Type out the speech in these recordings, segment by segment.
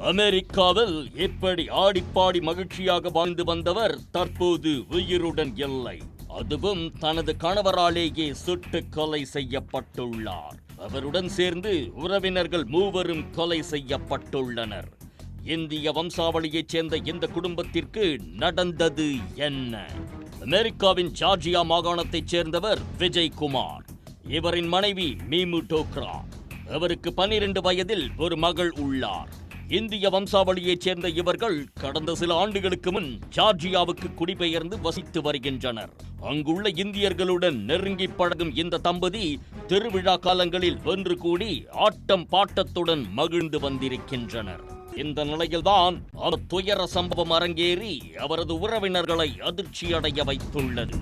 அமெரிக்காவில் எப்படி ஆடிப்பாடி மகிழ்ச்சியாக வாழ்ந்து வந்தவர் தற்போது உயிருடன் இல்லை. அதுவும் தனது கணவராலேயே சுட்டு கொலை செய்யப்பட்டுள்ளார். அவருடன் சேர்ந்து உறவினர்கள் மூவரும் கொலை செய்யப்பட்டுள்ளனர். இந்திய வம்சாவளியைச் சேர்ந்த இந்த குடும்பத்திற்கு நடந்தது என்ன? அமெரிக்காவின் ஜார்ஜியா மாகாணத்தைச் சேர்ந்தவர் விஜய்குமார். இவரின் மனைவி மீமு டோக்ரா. அவருக்கு 12 வயதில் ஒரு மகள் உள்ளார். இந்திய வம்சாவளியைச் சேர்ந்த இவர்கள் கடந்த சில ஆண்டுகளுக்கு முன் ஜார்ஜியாவுக்கு குடிபெயர்ந்து வசித்து வருகின்றனர். அங்குள்ள இந்தியர்களுடன் நெருங்கி பழகும் இந்த தம்பதி திருவிழா காலங்களில் ஒன்று கூடி ஆட்டம் பாட்டத்துடன் மகிழ்ந்து வந்திருக்கின்றனர். இந்த நிலையில்தான் அவர் துயர சம்பவம் அரங்கேறி அவரது உறவினர்களை அதிர்ச்சியடைய வைத்துள்ளது.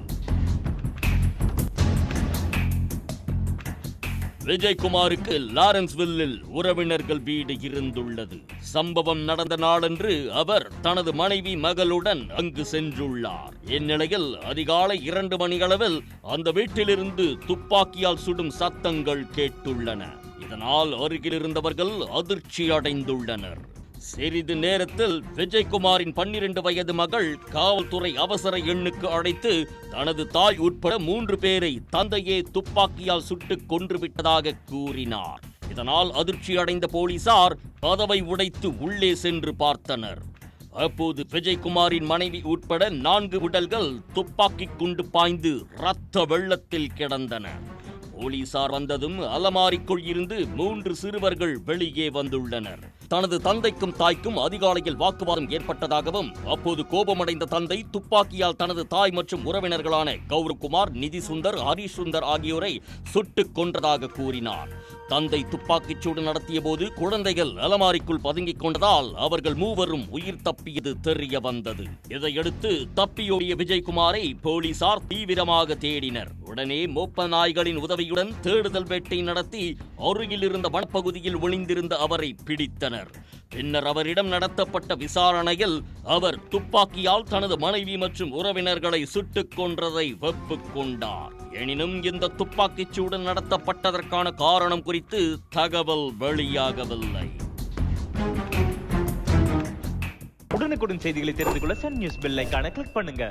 விஜய்குமாருக்கு லாரன்ஸ்வில்லில் உறவினர்கள் வீடு இருந்துள்ளது. சம்பவம் நடந்த நாளன்று அவர் தனது மனைவி மகளுடன் அங்கு சென்றுள்ளார். இந்நிலையில் அதிகாலை 2 மணியளவில் அந்த வீட்டிலிருந்து துப்பாக்கியால் சுடும் சத்தங்கள் கேட்டுள்ளன. இதனால் அருகில் இருந்தவர்கள் அதிர்ச்சி அடைந்துள்ளனர். சிறிது நேரத்தில் விஜய்குமாரின் 12 வயது மகள் காவல்துறை அவசர எண்ணுக்கு அழைத்து தனது தாய் உட்பட 3 பேரை தந்தையே துப்பாக்கியால் சுட்டுக் கொன்றுவிட்டதாக கூறினார். இதனால் அதிர்ச்சி அடைந்த போலீசார் கதவை உடைத்து உள்ளே சென்று பார்த்தனர். அப்போது விஜய்குமாரின் மனைவி உட்பட 4 உடல்கள் துப்பாக்கி குண்டு பாய்ந்து இரத்த வெள்ளத்தில் கிடந்தன. போலீசார் வந்ததும் அலமாரிக்குள் இருந்து 3 சிறுவர்கள் வெளியே வந்துள்ளனர். தனது தந்தைக்கும் தாய்க்கும் அதிகாலையில் வாக்குவாதம் ஏற்பட்டதாகவும், அப்போது கோபமடைந்த தந்தை துப்பாக்கியால் தனது தாய் மற்றும் உறவினர்களான கௌரவ்குமார், நிதி சுந்தர், ஹரிஷ் சுந்தர் ஆகியோரை சுட்டுக் கொன்றதாக கூறினார். தந்தை துப்பாக்கிச்சூடு நடத்திய போது குழந்தைகள் அலமாரிக்குள் பதுங்கிக் கொண்டதால் அவர்கள் மூவரும் உயிர் தப்பியது தெரிய வந்தது. இதையடுத்து தப்பியோடிய விஜய்குமாரை போலீசார் தீவிரமாக தேடினர். உடனே மோப்ப நாய்களின் உதவியுடன் தேடுதல் வேட்டை நடத்தி அருகில் இருந்த வனப்பகுதியில் ஒளிந்திருந்த அவரை பிடித்தனர். பின்னர் அவரிடம் நடத்தப்பட்ட விசாரணையில் அவர் துப்பாக்கியால் தனது மனைவி மற்றும் உறவினர்களை சுட்டுக் கொன்றதை ஒப்புக்கொண்டார். எனினும் இந்த துப்பாக்கிச்சூடு நடத்தப்பட்டதற்கான காரணம் குறித்து தகவல் வெளியாகவில்லை. உடனுக்குடன் செய்திகளை தெரிந்து கொள்ள சன் நியூஸ் பெல் ஐகானை கிளிக் பண்ணுங்க.